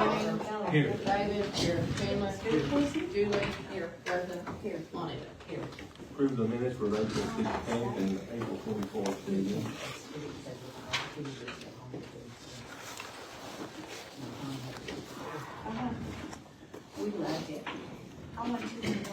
Wayne. Here. David. Here. Chandler. Julie. Here. Bertha. Here. Lonnie. Here. Approve the minutes for April 16th and April 24th meeting. We like it. How much is it?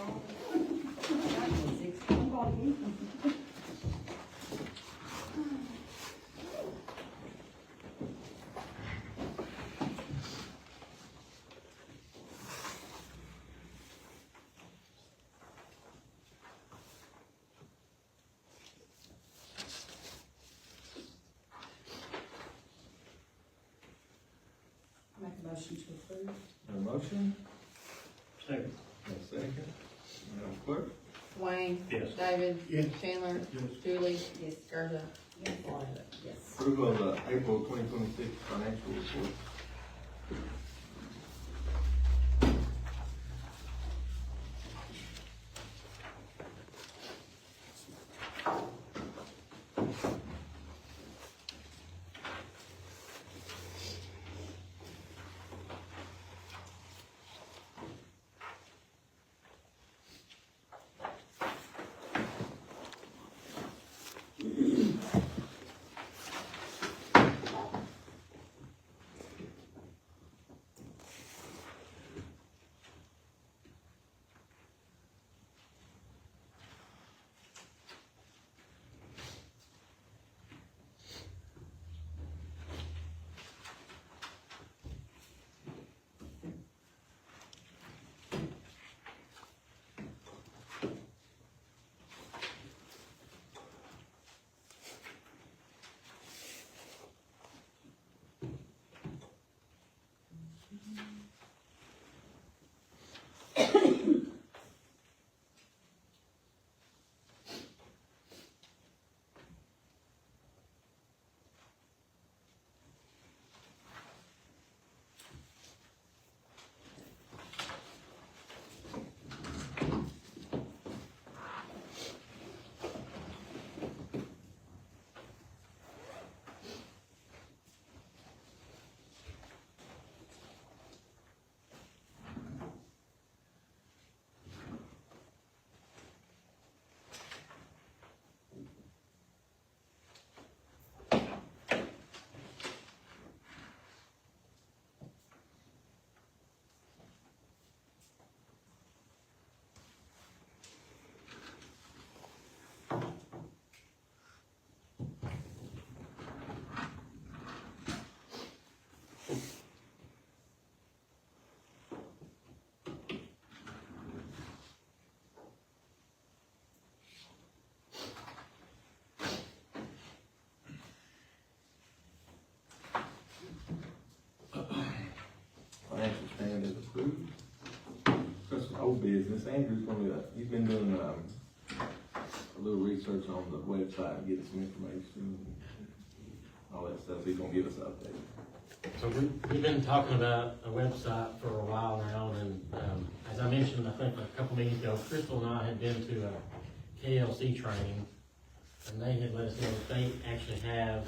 Make a motion to approve. A motion? Second. A second. Madam Clerk? Wayne. Yes. David. Yes. Chandler. Yes. Julie. Yes. Bertha. Yes. Lonnie. Yes. Approval of the April 2026 financial report. Financial stand is approved. Just some old business. Andrew's he's been doing, a little research on the website, getting some information, all that stuff. He's gonna give us an update. So we've been talking about a website for a while now, and as I mentioned, I think a couple meetings ago, Crystal and I had been to a KLC training, and they had let us know that they actually have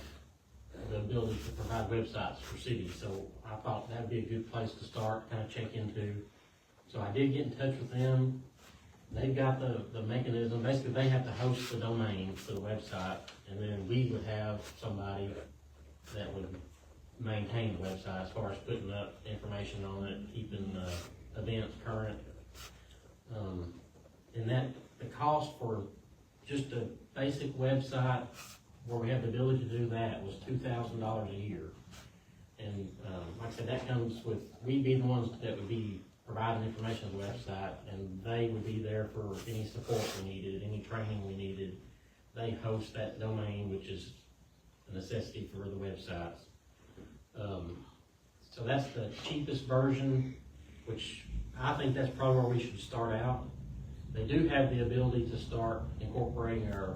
the ability to provide websites for cities. So I thought that'd be a good place to start, kind of check into. So I did get in touch with them. They've got the mechanism. Basically, they have to host the domain for the website, and then we would have somebody that would maintain the website as far as putting up information on it, keeping events current. And that the cost for just a basic website where we have the ability to do that was $2,000 a year. And like I said, that comes with, we'd be the ones that would be providing information on the website, and they would be there for any support we needed, any training we needed. They host that domain, which is a necessity for the websites. So that's the cheapest version, which I think that's probably where we should start out. They do have the ability to start incorporating our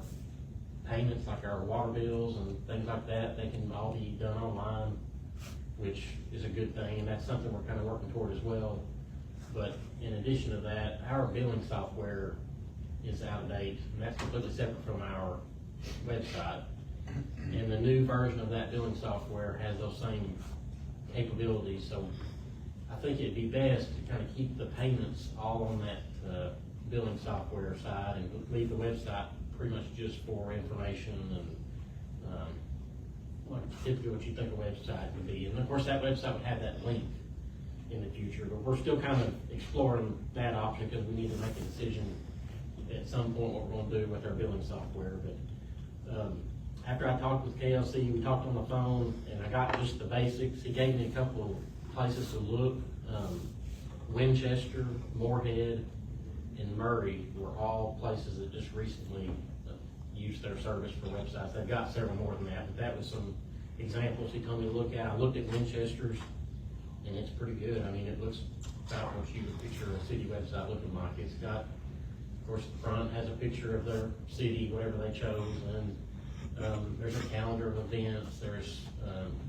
payments, like our water bills and things like that. They can all be done online, which is a good thing, and that's something we're kind of working toward as well. But in addition to that, our billing software is out of date, and that's completely separate from our website. And the new version of that billing software has those same capabilities. So I think it'd be best to kind of keep the payments all on that, billing software side and leave the website pretty much just for information and, like typically what you think a website would be. And of course, that website would have that link in the future, but we're still kind of exploring that option because we need to make a decision at some point what we're gonna do with our billing software. But, after I talked with KLC, we talked on the phone and I got just the basics. He gave me a couple of places to look. Winchester, Moorhead, and Murray were all places that just recently used their service for websites. They've got several more than that, but that was some examples he told me to look at. I looked at Winchester's, and it's pretty good. I mean, it looks about what you would picture a city website looking like. It's got, of course, the front has a picture of their city, whatever they chose, and there's a calendar of events. There's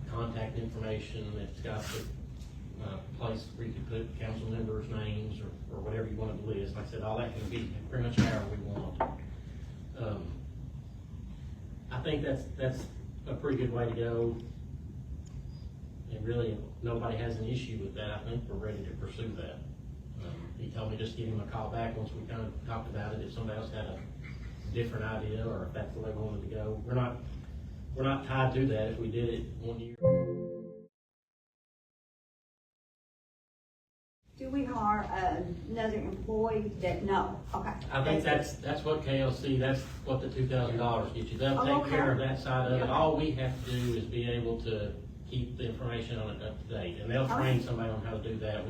contact information. It's got the place where you can put council members' names or whatever you want to list. Like I said, all that can be pretty much however we want. I think that's a pretty good way to go. And really, if nobody has an issue with that, I think we're ready to pursue that. He told me just give him a call back once we kind of talked about it. If somebody else had a different idea or if that's the way we wanted to go, we're not tied to that. If we did it 1 year. Do we hire another employee that, no, okay. I think that's what KLC, that's what the $2,000 gets you. They'll Oh, take okay. care of that side of it. Okay. All we have to do is be able to keep the information on it up to date, and they'll train somebody on how to do that.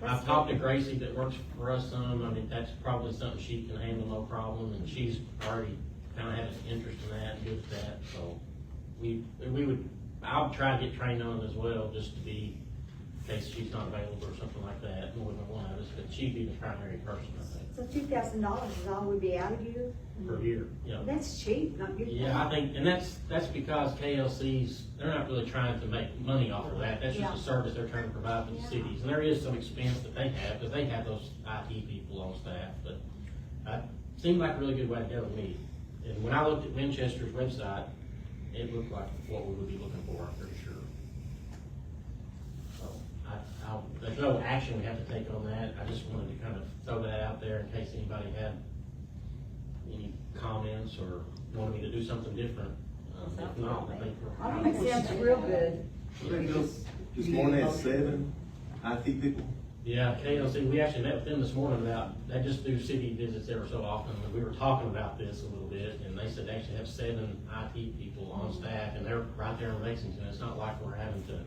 I've talked to Gracie that works for us some. I mean, that's probably something she can handle no problem, and she's already kind of had an interest in that and good at that. So I'll try to get trained on it as well, just to be, in case she's not available or something like that, more than one of us, but she'd be the primary person, I think, So $2,000 is all we'd be out of you? per year, yeah. That's cheap, not good. Yeah, I think, and that's because KLC's, they're not really trying to make money off of that. That's just Yeah. a service they're trying to provide for the Yeah. cities. And there is some expense that they have, because they have those IT people on staff, but it seemed like a really good way to go to me. And when I looked at Winchester's website, it looked like what we would be looking for, I'm pretty sure. So, there's no action we have to take on that. I just wanted to kind of throw that out there in case anybody had any comments or wanted me to do something different. If not, I think we're. I think it sounds real good. Just one at 7 IT people. Yeah, KLC, we actually met with them this morning about, they just do city visits every so often, and we were talking about this a little bit, and they said they actually have 7 IT people on staff, and they're right there in Lexington. It's not like we're having to,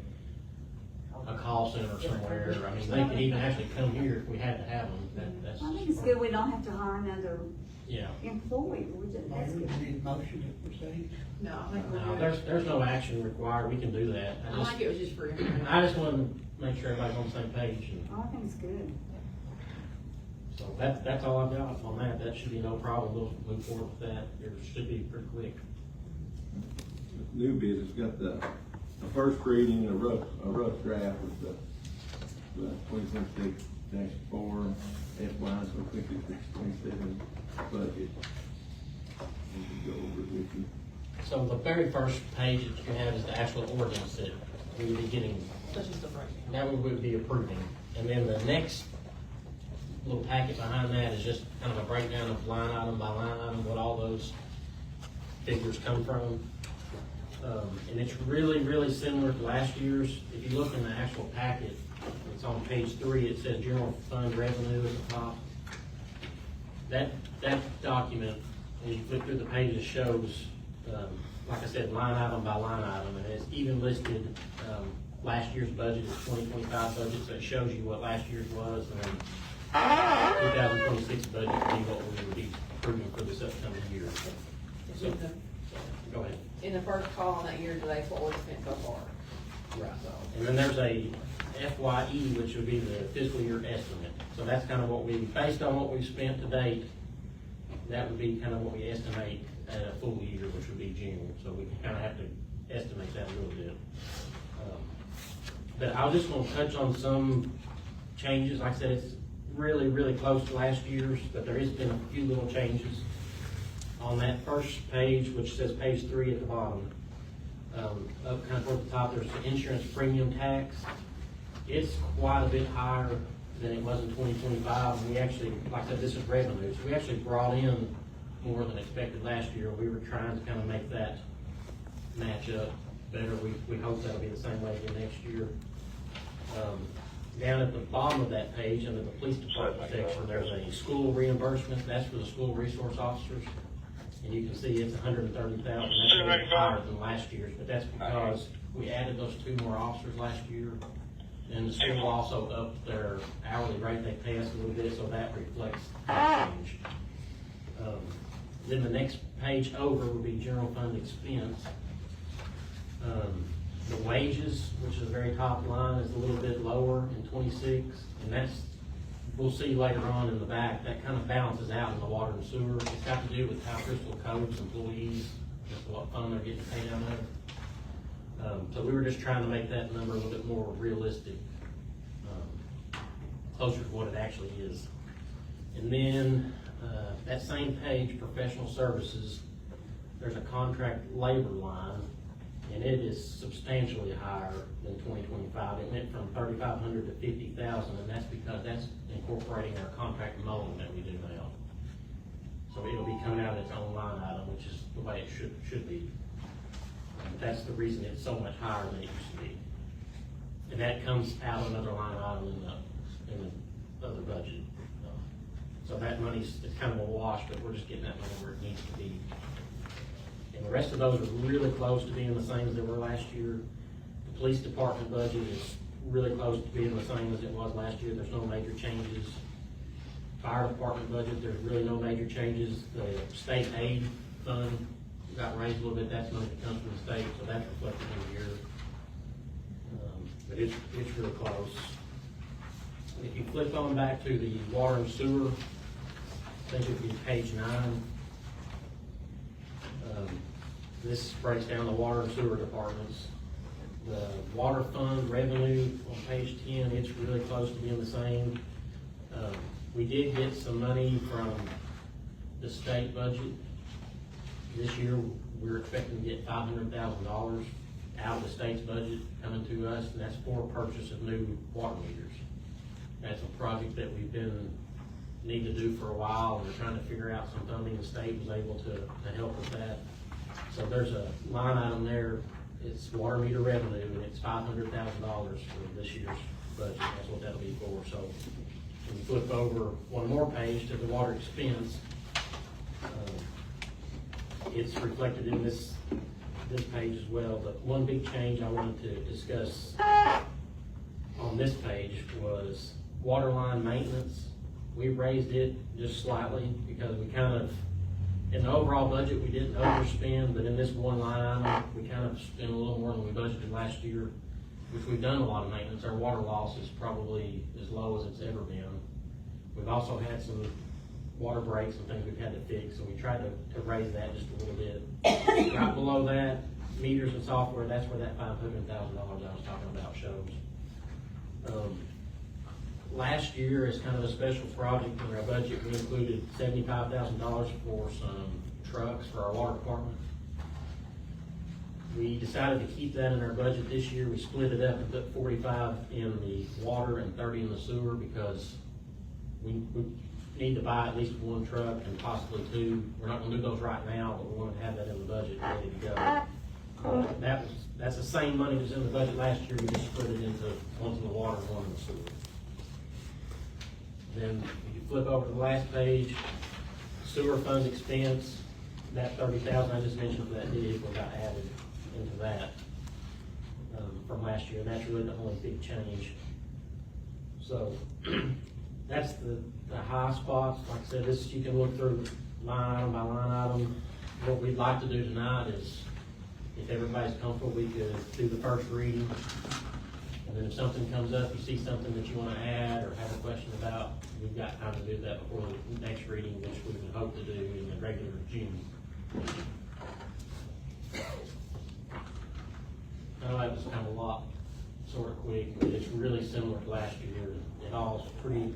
a call center somewhere. I mean, they could even actually come here if we had to have them. That's. I think it's good we don't have to hire another Yeah. employee. That's good. Need motion to proceed? No, I think we're No, good. there's no action required. We can do that. I like it was just for information. I just wanted to make sure everybody's on the same page, and I think it's good. so that's all I've got on that. That should be no problem. We'll move forward with that. It should be pretty quick. New business, got the first reading, a rough draft of the 2026-4 FY, so 26-27 budget. We can go over it with you. So the very first page that you have is the actual ordinance that we would be getting, That's just a breakdown. that we would be approving. And then the next little packet behind that is just kind of a breakdown of line item by line item, what all those figures come from. And it's really, really similar to last year's. If you look in the actual packet, it's on page 3, it says general fund revenue at the top. That document, as you flip through the pages, shows, like I said, line item by line item, and it's even listed, last year's budget is 2025 budget, so it shows you what last year's was, and then 2026 budget would be what we would be approving for this upcoming year. So, go ahead. In the first column that year, that's what we spent so far. Right. And then there's a FYE, which would be the fiscal year estimate. So that's kind of what we, based on what we've spent to date, that would be kind of what we estimate at a full year, which would be June. So we kind of have to estimate that a little bit. But I was just gonna touch on some changes. Like I said, it's really, really close to last year's, but there has been a few little changes. On that first page, which says page 3 at the bottom, up kind of toward the top, there's the insurance premium tax. It's quite a bit higher than it was in 2025. We actually, like I said, this is revenues. We actually brought in more than expected last year. We were trying to kind of make that match up better. We hope that'll be the same way again next year. Down at the bottom of that page, under the police department section, there's a school reimbursement. That's for the school resource officers. And you can see it's $130,000. That's a little higher than last year's, but that's because we added those 2 more officers last year. And the school also upped their hourly rate. They pay us a little bit, so that reflects that change. Then the next page over will be general fund expense. The wages, which is the very top line, is a little bit lower in 26, and that's, we'll see later on in the back, that kind of balances out in the water and sewer. It's got to do with how Crystal Codes employees, just what fund they're getting paid out of. So we were just trying to make that number a little bit more realistic, closer to what it actually is. And then, that same page, professional services, there's a contract labor line, and it is substantially higher than 2025. It went from 3,500 to 50,000, and that's because that's incorporating our contract mowing that we do now. So it'll be coming out of its own line item, which is the way it should be. That's the reason it's so much higher than it used to be. And that comes out of another line item in the other budget. So that money's, it's kind of a wash, but we're just getting that money where it needs to be. And the rest of those are really close to being the same as they were last year. The police department budget is really close to being the same as it was last year. There's no major changes. Fire department budget, there's really no major changes. The state aid fund got raised a little bit. That's money that comes from the state, so that's reflected in the year. But it's real close. If you flip on back to the water and sewer, I think it'd be page 9. This breaks down the water and sewer departments. The water fund revenue on page 10, it's really close to being the same. We did get some money from the state budget. This year, we're expecting to get $500,000 out of the state's budget coming to us, and that's for purchase of new water meters. That's a project that we've need to do for a while, and we're trying to figure out some funding. The state was able to help with that. So there's a line item there, it's water meter revenue, and it's $500,000 for this year's budget. That's what that'll be for. So when you flip over one more page to the water expense, it's reflected in this page as well. But one big change I wanted to discuss on this page was water line maintenance. We raised it just slightly because we kind of, in the overall budget, we didn't overspend, but in this one line item, we kind of spent a little more than we budgeted last year, which we've done a lot of maintenance. Our water loss is probably as low as it's ever been. We've also had some water breaks and things we've had to fix, so we tried to raise that just a little bit. Right below that, meters and software, that's where that $500,000 I was talking about shows. Last year, as kind of a special project in our budget, we included $75,000 for some trucks for our water department. We decided to keep that in our budget this year. We split it up and put 45 in the water and 30 in the sewer because we need to buy at least one truck and possibly 2. We're not gonna do those right now, but we want to have that in the budget ready to go. That's the same money that was in the budget last year. We just split it into one in the water and one in the sewer. Then if you flip over to the last page, sewer fund expense, that $30,000 I just mentioned for that vehicle got added into that from last year, and that's really the only big change. So that's the high spots. Like I said, this you can look through line item by line item. What we'd like to do tonight is, if everybody's comfortable, we could do the first reading. And then if something comes up, you see something that you want to add or have a question about, we've got time to do that before the next reading, which we would hope to do in the regular June. I know that was kind of a lot, sort of quick, but it's really similar to last year. It all is pretty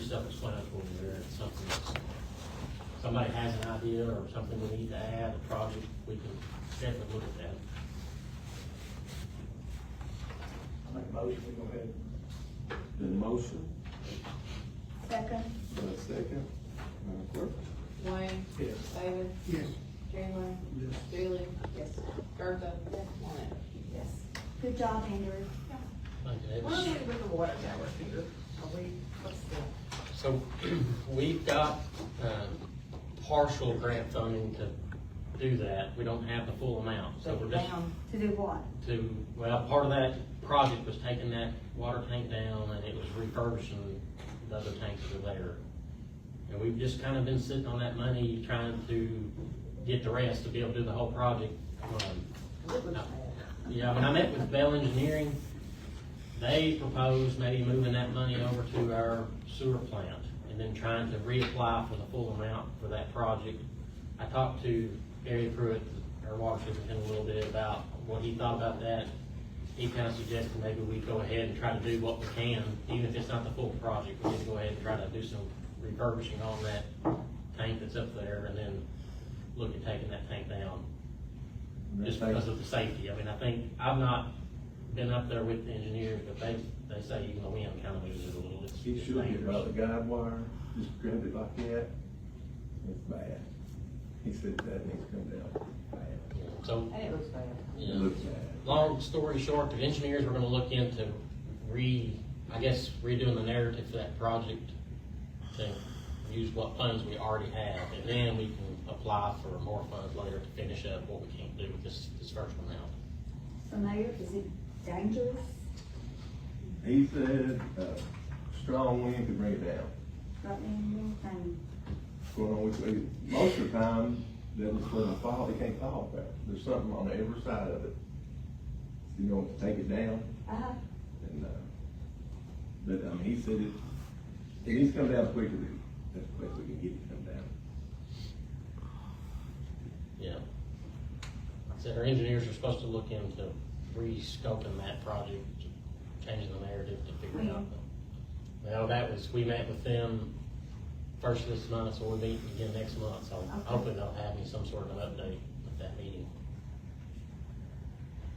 self-explanatory there. It's something that's, somebody has an idea or something we need to add, a project, we can definitely look at that. I make a motion, we go ahead and Been motion, Second? second, Madam Clerk? Wayne? Yes. David? Yes. Chandler? Yes. Julie? Yes. Bertha? Lynette? Yes. Good job, Andrew. Thank you. It Where are was- we with the water tower here? Are we, what's the? So, we've got, partial grant funding to do that. We don't have the full amount, so we're just Down to do what? well, part of that project was taking that water tank down and it was refurbishing the other tanks that are there. And we've just kind of been sitting on that money, trying to get the rest to be able to do the whole project. Yeah, when I met with Bell Engineering, they proposed maybe moving that money over to our sewer plant and then trying to reapply for the full amount for that project. I talked to Gary Pruitt, our water superintendent, a little bit about what he thought about that. He kind of suggested maybe we go ahead and try to do what we can, even if it's not the full project. We need to go ahead and try to do some refurbishing on that tank that's up there and then look at taking that tank down. Just because of the safety. I mean, I think, I've not been up there with the engineers, but they say even the wind kind of moves it a little. He should get by the guide wire, just grab it like that. It's bad. He said that needs to come down. Bad. So, And it looks bad. It yeah. looks bad. Long story short, the engineers were gonna look into redoing the narrative for that project to use what funds we already have, and then we can apply for more funds later to finish up what we can't do with this first amount. So Mayor, is it dangerous? He said, strong wind could bring it down. Right in anything? Going on with, most of the time, that was when it fall, it can't fall there. There's something on every side of it. So you know, to take it down, Uh-huh. and, but, I mean, he said it needs to come down quicker, that's the best we can get it to come down. Yeah. So our engineers are supposed to look into re-scoping that project, changing the narrative to figure it out. Well, we met with them first of this month, so we'll meet again next month, so Okay. hopefully they'll have me some sort of an update with that meeting.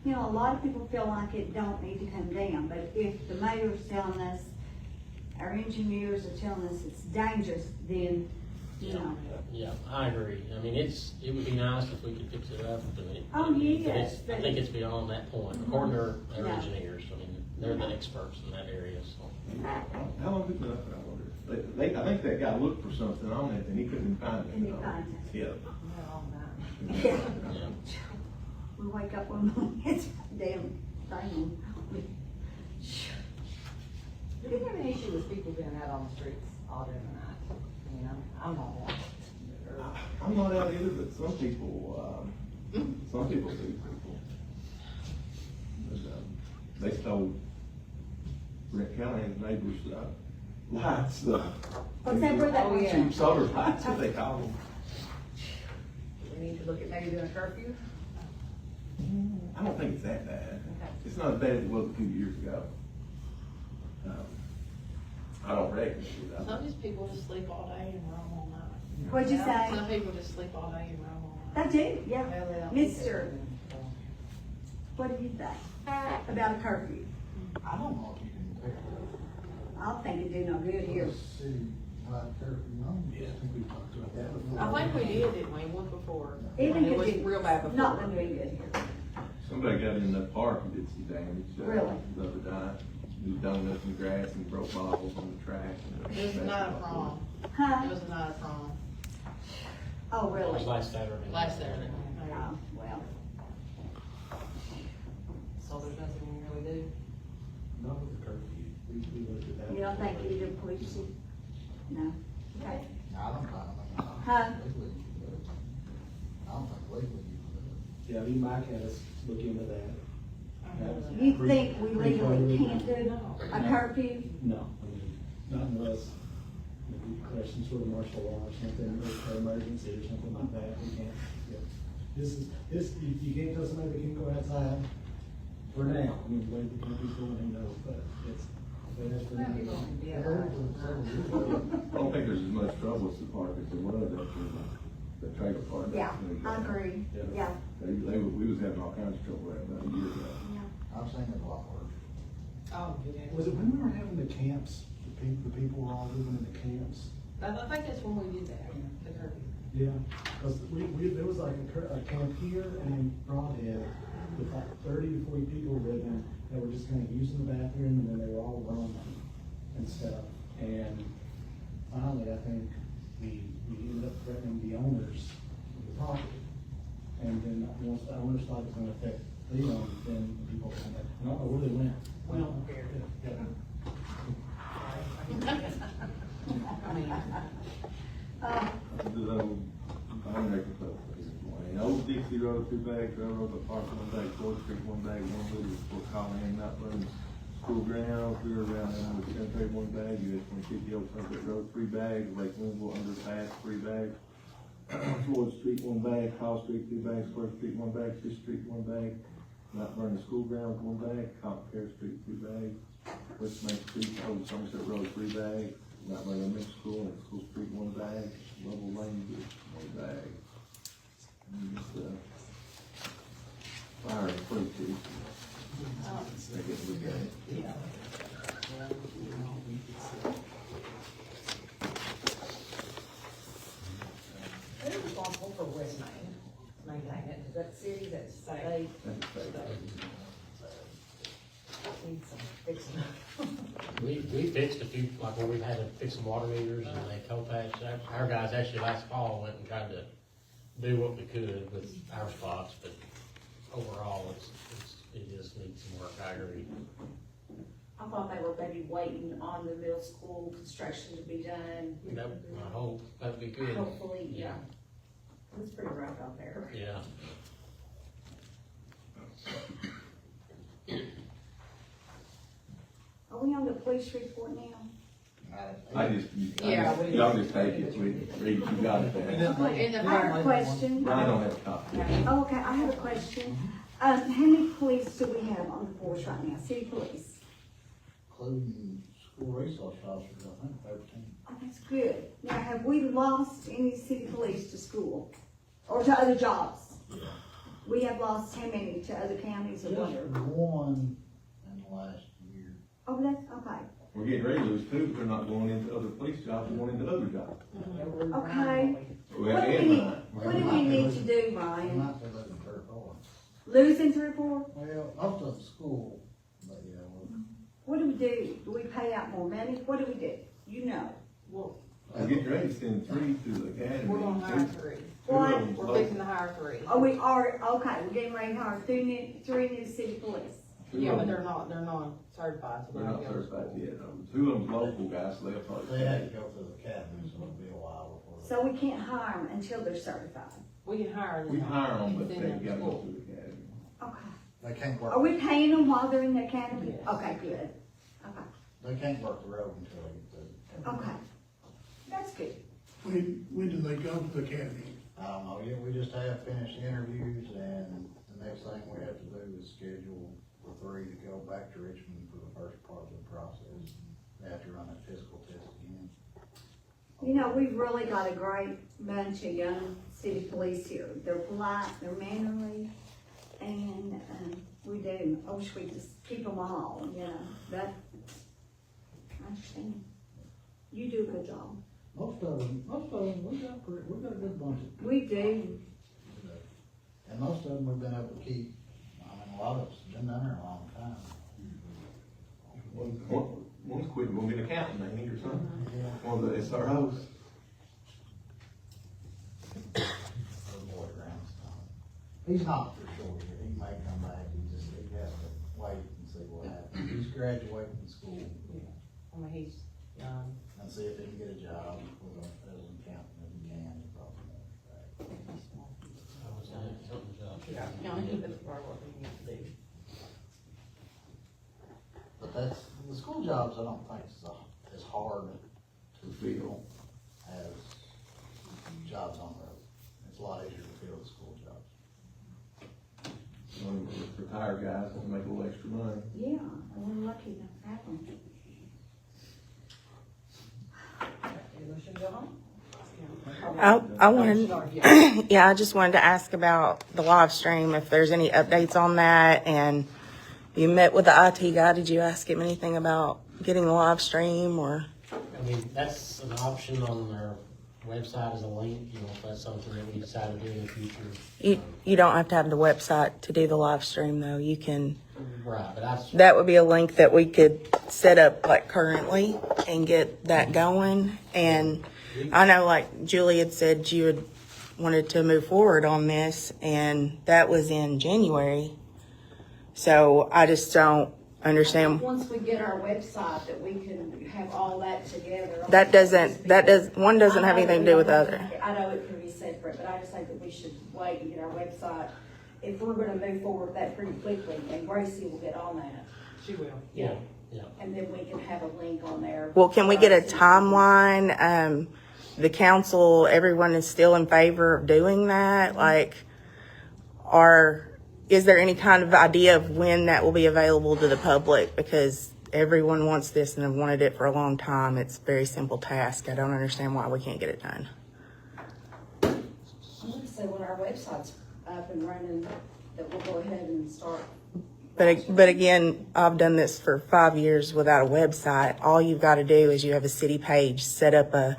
You know, a lot of people feel like it don't need to come down, but if the mayor's telling us, our engineers are telling us it's dangerous, then, you know. Yeah, I agree. I mean, it would be nice if we could fix it up, but Oh, yes, I but- think it's beyond that point, according to our Yeah. engineers. I mean, they're the experts in that area, so. How long has it been up there, I wonder? I think that guy looked for something on it and he couldn't find it. And he find it. Yeah. Yeah. Yeah. We wake up one morning, it's damn thing. Do you have an issue with people being out on the streets all day and night? I mean, I'm not one. I'm not out either, but some people do people. But, they stole Brent Callahan's neighbor's, lights, What's that, where that Oh, was? yeah. cheap solar lights, what they call them. We need to look at maybe doing a curfew? I don't think it's that bad. Okay. It's not as bad as it was a few years ago. I don't reckon. Some just people just sleep all day and roam all night. What'd you say? Some people just sleep all day and roam all night. I do, yeah. Well, they don't- Mister, what do you think about a curfew? I don't know if you can pick it I don't think it'd do no good up. here. City-wide curfew, no, I think we talked about that before. I think we did, didn't we, once before? Even It if was it's real bad before. not gonna do good here. Somebody got in the park and did some damage. Really? The other night, he was donuts and grass and broke bottles on the track. It was a night of prom. Huh? It was a night of prom, Oh, It was really? last Saturday. last Saturday. Oh, well, So there's nothing we can really do. Not with the curfew, we looked at that. you don't think before. either police should? No? Okay. No, I don't think, Huh? legally you can do it. I don't think legally you can do it. Yeah, you might have us look into that. You think we legally can't do a curfew? No, I mean, not unless you declare some sort of martial law or something, or emergency or something like that, we can't. Yeah. You can't tell somebody they can go outside for now, I mean, the way the country's going, who knows, but it's. But that's for now. Maybe we'll be I all heard right. it was several years ago. I don't think there's as much trouble at the park as there was after the trailer park. Yeah, I agree, yeah. We was having all kinds of trouble there about a year ago. Yeah. I've seen it a lot worse. Oh, Was it when we were having the camps, the people were all living in the camps? I think that's when we did that, the curfew. Yeah, because there was like a camp here and in Broadhead with like 30 to 40 people living that were just kind of using the bathroom, and then they were all alone and stuff. And finally, I think we ended up threatening the owners of the property. And then once the owners thought it was going to affect them, then the people kind of, I don't know where they went. We don't care. Yeah. I mean, The old, I'm making stuff. Old Dixie Road, 2 bags, Railroad Park, 1 bag, 4th Street, 1 bag, 1 liter, for Colleen, not running school grounds, we were around there with Cemetery, 1 bag, US 150 Old Sunset Road, 3 bags, Lake Winslow Underpass, 3 bags, Floyd Street, 1 bag, Hall Street, 2 bags, Square Street, 1 bag, 5th Street, 1 bag, not running school grounds, 1 bag, Care Street, 2 bags, West Main Street, Old Somerset Road, 3 bags, not running middle school, and School Street, 1 bag, Level Lane, 1 bag. And, fire and police chief. They get a look at it. yeah. Who's responsible for West Main, maintaining it? Is that city, that's state? That's Needs some fixing. We fixed a few, like where we've had to fix some water meters and they co-patched. Our guys actually last fall went and tried to do what we could with our spots, but overall, it just needs some work, I agree. I thought they were maybe waiting on the middle school construction to be done. I hope that'd be good. Hopefully, yeah. It's pretty rough out there. Yeah. Are we on the police report now? I just, Yeah, y'all just take it, read, you got it there. In the I have a question. I don't have a copy. Oh, okay, I have a question. How many police do we have on the force right now? City police? Including school resource officers, I think 13. Oh, that's good. Now, have we lost any city police to school or to other jobs? We have lost how many to other counties or Just whatever? one in the last year. Oh, that's, okay. We're getting ready to lose 2, but they're not going into other police jobs, they're going into other jobs. Okay. We What have do we need, Ed what do we need to do, We Ryan? might be looking for 4. Losing 3 or 4? Well, most of the school, but yeah, What do we do? Do we pay out more money? What do we do? You know. Well, We're getting ready to send 3 to the academy. we're gonna hire 3. Two of them We're local. fixing to hire 3. Oh, we are, okay, we're getting ready to hire 3 new city police. Two Yeah, of but them- they're not certified, so They're they're not not certified yet. 2 of them local guys, so they'll probably. they had to go through the academy, so it'll be a while before. So we can't hire them until they're certified. We can hire them. We hire them, but Then they've they're got to go school. through the academy. Okay. They can't work. Are we paying them while they're in the academy? Yes. Okay, good. Okay, They can't work the road until they get to. okay. That's good. When do they go to the academy? I don't know, yeah, we just have finished interviews, and the next thing we have to do is schedule the 3 to go back to Richmond for the first part of the process. They have to run a physical test again. You know, we've really got a great bunch of young city police here. They're polite, they're mannerly, and, we do. I wish we'd just keep them all, you know, but I understand. You do a good job. Most of them, we got a good bunch of. We do. And most of them we've been able to keep, I mean, a lot of us have been down there a long time. One's quitting, gonna be an accountant, ain't he, or something? Yeah. One of the SROs. Little boy Brownstone. He's not for sure yet, he may come back, he has to wait and see what happens. He's graduating school I mean, he's young. and see if he can get a job with a, as an accountant, if he can, he probably won't be back. I would say something's up. Young, that's part of what we need to do. But that's, the school jobs, I don't think is as hard to fill as jobs on the road. It's a lot easier to fill the school jobs. One of the retired guys that make a little extra money. Yeah, we're lucky enough to have them. Motion to go home? I wanted, yeah, I just wanted to ask about the live stream, if there's any updates on that, and You met with the IT guy. Did you ask him anything about getting the live stream or? I mean, that's an option on their website as a link, you know, if that's something that we decide to do in the future. You don't have to have the website to do the live stream though. You can. Right, but That would be a link that we could set up like currently and get that going. And I know like Julie had said you had wanted to move forward on this, and that was in January. So I just don't understand. Once we get our website, that we can have all that together. One doesn't have anything to do with the other. I know it can be separate, but I just think that we should wait and get our website. If we're gonna move forward with that pretty quickly, and Gracie will get on that. She will. yeah. And then we can have a link on there. Well, can we get a timeline? The council, everyone is still in favor of doing that? Like, is there any kind of idea of when that will be available to the public? Because everyone wants this and have wanted it for a long time. It's a very simple task. I don't understand why we can't get it done. I would say when our website's up and running, that we'll go ahead and start. But again, I've done this for 5 years without a website. All you've got to do is you have a city page, set up a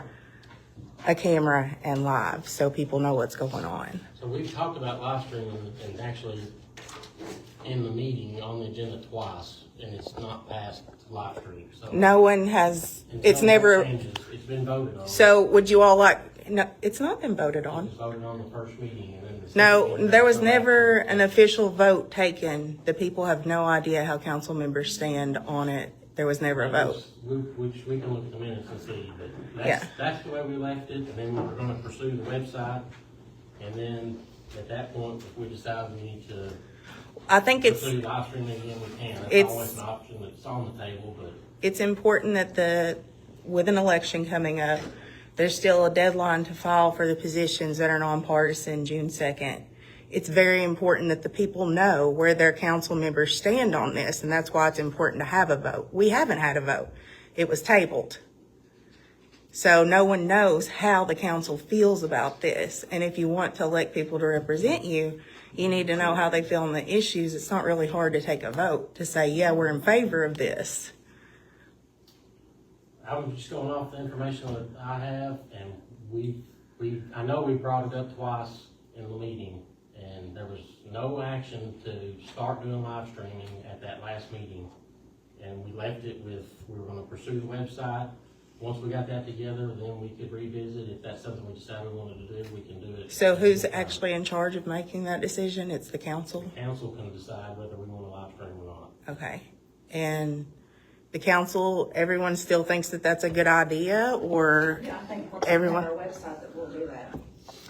camera and live so people know what's going on. So we've talked about live streaming and actually in the meeting on the agenda twice, and it's not passed live stream. So No one has, until it's never, that changes, it's been voted on. so would you all like, no, it's not been voted It on. was voted on the first meeting and then the No, second meeting, there was no never action. an official vote taken. The people have no idea how council members stand on it. There was never a vote. Which we can look at the minutes and see, but Yeah. that's the way we left it, and then we were gonna pursue the website, and then at that point, if we decide we need to I think it's, pursue live streaming again, we can. That's It's- always an option that's on the table, but it's important that with an election coming up, there's still a deadline to file for the positions that are nonpartisan June 2nd. It's very important that the people know where their council members stand on this, and that's why it's important to have a vote. We haven't had a vote. It was tabled. So no one knows how the council feels about this. And if you want to elect people to represent you, you need to know how they feel on the issues. It's not really hard to take a vote to say, yeah, we're in favor of this. I was just going off the information that I have, and I know we brought it up twice in the meeting, and there was no action to start doing live streaming at that last meeting. And we left it with, we were gonna pursue the website. Once we got that together, then we could revisit. If that's something we decided we wanted to do, we can do it. So who's actually in charge of making that decision? It's the council? Council can decide whether we want to live stream or not. Okay. And the council, everyone still thinks that that's a good idea, or Yeah, I think once we have everyone, our website, that we'll do that.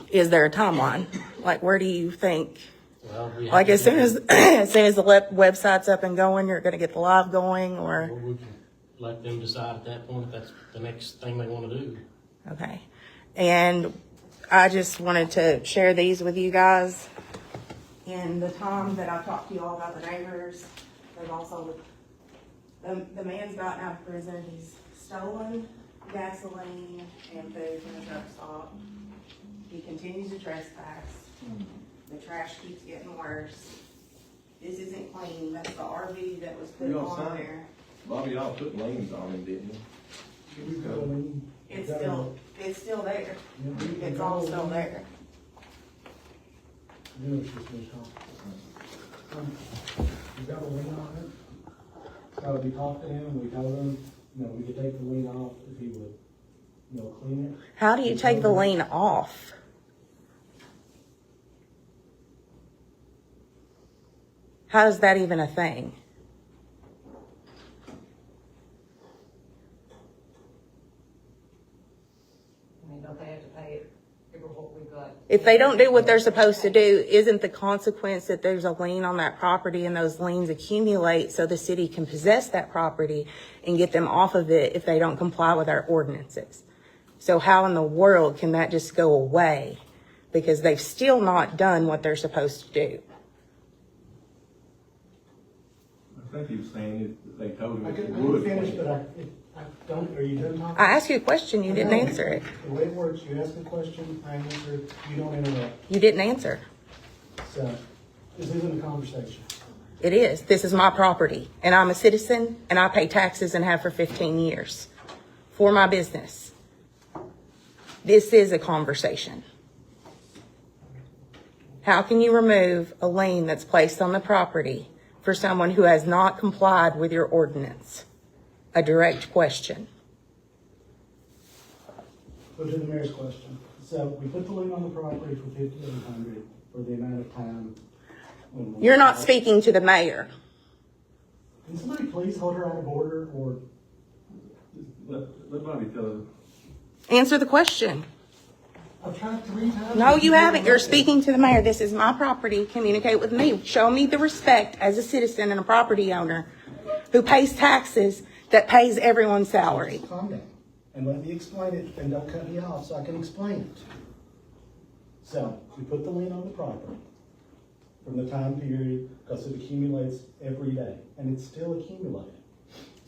is there a timeline? Like, where do you think, Well, we have like to as soon do- as, as soon as the website's up and going, you're gonna get the live going, or? Well, we can let them decide at that point if that's the next thing they want to do. Okay. And I just wanted to share these with you guys. In the time that I've talked to you all about the neighbors, there's also, the man's gotten out of prison. He's stolen gasoline and food from the truck stop. He continues to trespass. The trash keeps getting worse. This isn't clean. That's the RV that was put You all on signed? there. Bobby, y'all put liens on him, didn't you? It's still there. It's all still there. You got a lien on it? So we talked to him, we told him, we could take the lien off if he would, clean it. How do you take the lien off? How is that even a thing? I mean, don't they have to pay it for what we've got? If they don't do what they're supposed to do, isn't the consequence that there's a lien on that property and those liens accumulate so the city can possess that property and get them off of it if they don't comply with our ordinances? So how in the world can that just go away? Because they've still not done what they're supposed to do. I think he was saying that they told him I if he could would. finish, but I don't, are you done talking? I asked you a question, you didn't answer it. The way it works, you ask a question, I answer it, you don't interrupt. You didn't answer. So, this isn't a conversation. It is. This is my property, and I'm a citizen, and I pay taxes and have for 15 years for my business. This is a conversation. How can you remove a lien that's placed on the property for someone who has not complied with your ordinance? A direct question. Go to the mayor's question. So we put the lien on the property for $5,800 for the amount of time. You're not speaking to the mayor. Can somebody please hold her out of order, or? Let Bobby tell her. Answer the question. I've tried 3 times. No, you haven't. You're speaking to the mayor. This is my property. Communicate with me. Show me the respect as a citizen and a property owner who pays taxes that pays everyone's salary. Calm down and let me explain it, and don't cut me off so I can explain it. So we put the lien on the property from the time period because it accumulates every day, and it's still accumulating.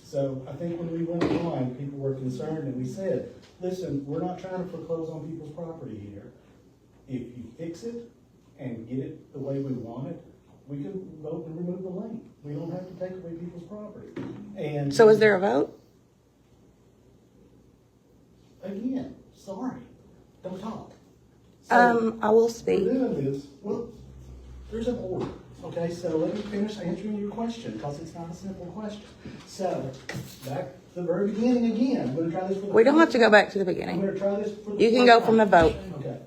So I think when we went on, people were concerned, and we said, listen, we're not trying to foreclose on people's property here. If you fix it and get it the way we want it, we can vote and remove the lien. We don't have to take away people's property. And So is there a vote? again, sorry, don't talk. I will We're speak. doing this, well, there's an order, okay, so let me finish answering your question, because it's not a simple question. So, back to the very beginning again, I'm gonna try this for the. We don't have to go back to the I'm beginning. gonna try this for the. You can go from the vote. Okay.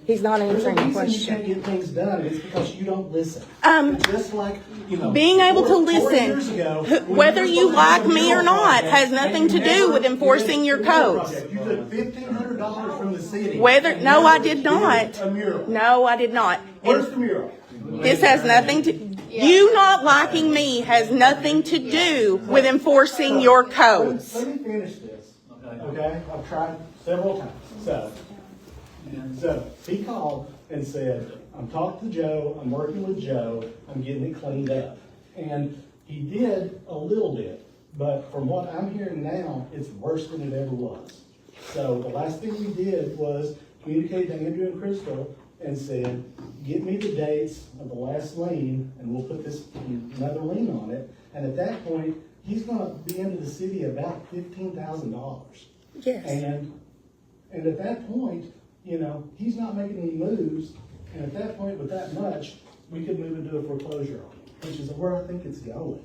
He's not There's a answering the reason you question. can't get things done, and it's because you don't listen. Um, Just like, you know. Being able to 4 years listen, ago, when whether were you supposed to like do a me or mural not, project, has nothing and to you do never with did enforcing your the mural codes. project. You took $1,500 from the city. Whether, and no, never I did did not. A mural. No, I did not. Where's the mural? This has nothing to, you not liking me has nothing to do with enforcing your codes. Let me finish this, okay? I've tried several times. So he called and said, I'm talking to Joe, I'm working with Joe, I'm getting it cleaned up. And he did a little bit, but from what I'm hearing now, it's worse than it ever was. So the last thing we did was communicate to Andrew and Crystal and said, get me the dates of the last lien, and we'll put this, another lien on it. And at that point, he's gonna be into the city about $15,000. Yes. And at that point, you know, he's not making any moves, and at that point, with that much, we could move into a foreclosure on it, which is where I think it's going,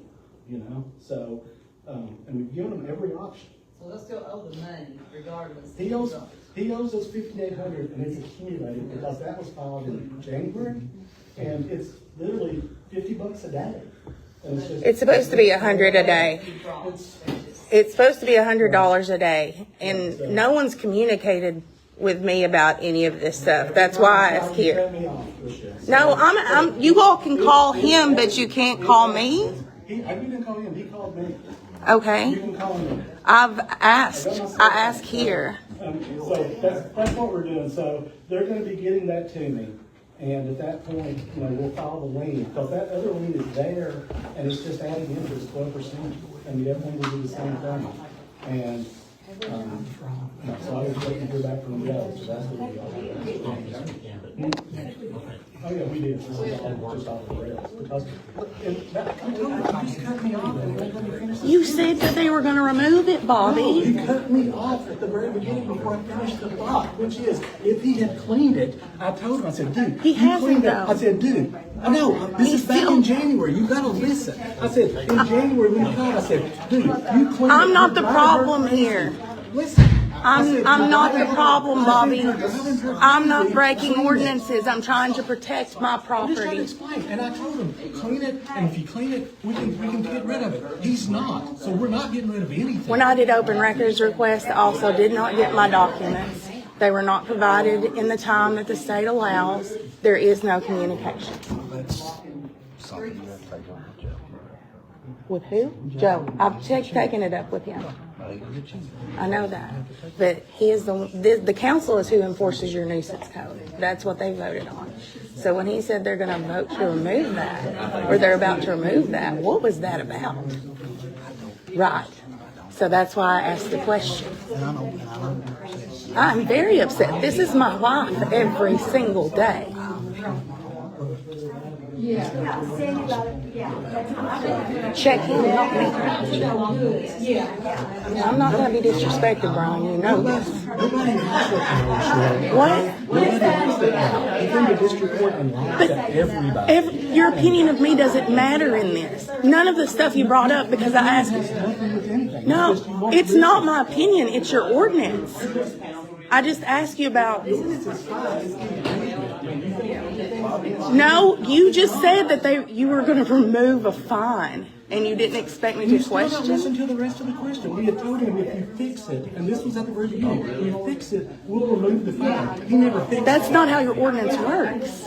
you know? So, and we've given him every option. So they'll still owe the money regardless. He owes us $5,800, and it's accumulated because that was filed in January, and it's literally $50 a day. And it's just. It's supposed to be $100 a day. It's supposed to be $100 a day, and no one's communicated with me about any of this stuff. That's why I ask here. No, you all can call him, but you can't call me. I didn't call him, he called me. Okay. You can call me. I ask here. So that's what we're doing. So they're gonna be getting that to me. And at that point, you know, we'll file the lien, because that other lien is there, and it's just adding interest 12%. And the other one will do the same thing. And, so I was waiting to hear back from Joe, so that's what we are. Oh, yeah, we did. This is all just off the rails. Because, and that, I'm telling you, you just cut me off and let me finish this. You said that they were gonna remove it, No, Bobby. you cut me off at the very beginning before I finished the thought, which is, if he had cleaned it, I told him, I said, dude, He you hasn't, cleaned it. though. I said, dude, I know, this is back in January, you gotta listen. I said, in January, when you called, I said, dude, you cleaned it. I'm not the You're driving her problem crazy. here. Listen. I said, I'm not the you're problem, driving her- Bobby. you're driving her I'm not crazy. breaking Clean it. ordinances. I'm trying to protect my I'm just trying to property. explain, and I told him, clean it, and if you clean it, we can get rid of it. He's not, so we're not getting rid of anything. When I did open records request, I also did not get my documents. They were not provided in the time that the state allows. There is no communication. With who? Joe. I've taken it up with him. I know that. But he is the council is who enforces your nuisance code. That's what they voted on. So when he said they're gonna vote to remove that, or they're about to remove that, what was that about? Right. So that's why I asked the question. I'm very upset. This is my life every single day. Yeah, Sandy got it, yeah, that's my. Check him, not me. Yeah. I'm not gonna be disrespected, Brian, you know this. Nobody knows what What? Nobody knows that. He's in the district court and lies to everybody. Your opinion of me doesn't matter in this. None of the stuff you brought up because I asked. Nothing with anything. No, it's not my opinion, it's your ordinance. I just asked you about. No, you just said that you were gonna remove a fine and you didn't expect me to You still don't question. listen to the rest of the question. We had told him if you fix it, and this was at the very beginning, if you fix it, we'll remove the fine. He never fixed it. That's not how your ordinance works.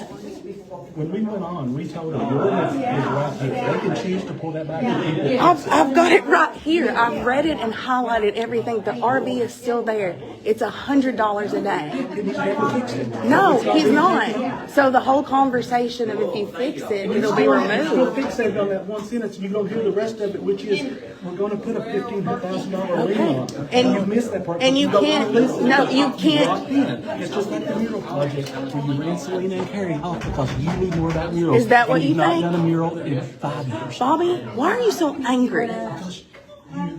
When we went on, we told them, your ordinance is right here. They can choose to pull that back. If I've got it right here. I've read it and highlighted everything. The RV is still there. It's $100 a day. he never fixed it. No, he's not. So the whole conversation of if you fix it, it'll be We'll removed. fix that on that one sentence, you're gonna hear the rest of it, which is, we're gonna put a $15,000 lien on it. And- you missed that part. and you don't can't- wanna listen. no, you can't- Locked in. It's just like the mural project, where you ran Selena and Carrie off because you knew more about murals. Is that what and you you've not think? done a mural in 5 years. Bobby, why are you so angry?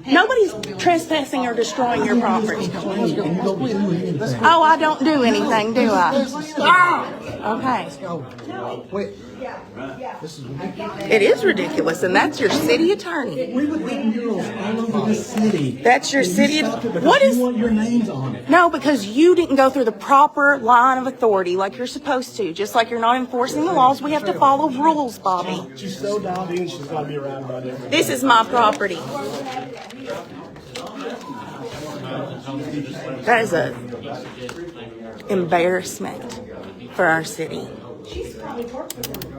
Nobody's trespassing or destroying your property. And you don't do anything. Oh, I don't do anything, do I? Okay. Wait, It is ridiculous, and that's your city attorney. We would have murals all over this city. That's your And you city. stopped it because What is? you want your names on it. No, because you didn't go through the proper line of authority like you're supposed to. Just like you're not enforcing the laws, we have to follow rules, Bobby. She's so dialed in, she's gotta be around about everything. This is my property. That is a embarrassment for our city. She's probably worked with them.